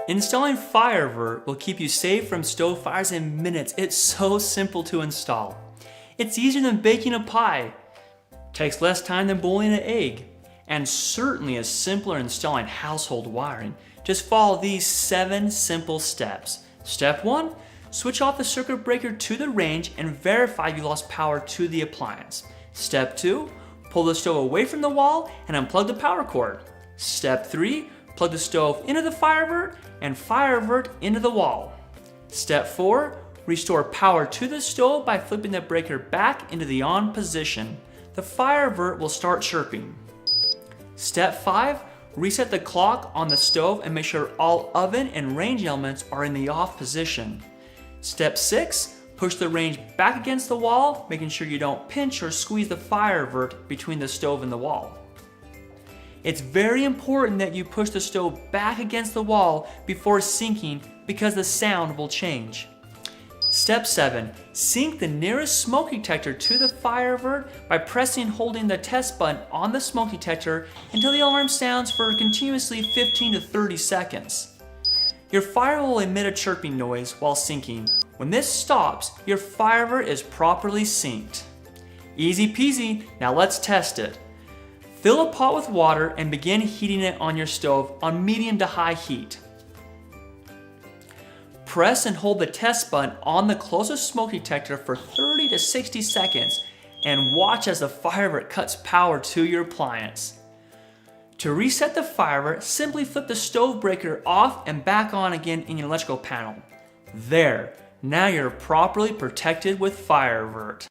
Installing FireAvert will keep you safe from stove fires in minutes. It's so simple to install. It's easier than baking a pie, takes less time than boiling an egg, and certainly is simpler installing household wiring. Just follow these 7 simple steps. Step 1, switch off the circuit breaker to the range and verify you lost power to the appliance. Step 2, pull the stove away from the wall and unplug the power cord. Step 3, plug the stove into the FireAvert and FireAvert into the wall. Step 4, restore power to the stove by flipping the breaker back into the on position. The FireAvert will start chirping. Step 5, reset the clock on the stove and make sure all oven and range elements are in the off position. Step 6, push the range back against the wall, making sure you don't pinch or squeeze the FireAvert between the stove and the wall. It's very important that you push the stove back against the wall before sinking because the sound will change. Step 7, sync the nearest smoke detector to the FireAvert by pressing and holding the test button on the smoke detector until the alarm sounds for continuously 15 to 30 seconds. Your fire will emit a chirping noise while syncing. When this stops, your FireAvert is properly synced. Easy peasy, now let's test it. Fill a pot with water and begin heating it on your stove on medium to high heat. Press and hold the test button on the closest smoke detector for 30 to 60 seconds and watch as the FireAvert cuts power to your appliance. To reset the FireAvert, simply flip the stove breaker off and back on again in your electrical panel. There, now you're properly protected with FireAvert.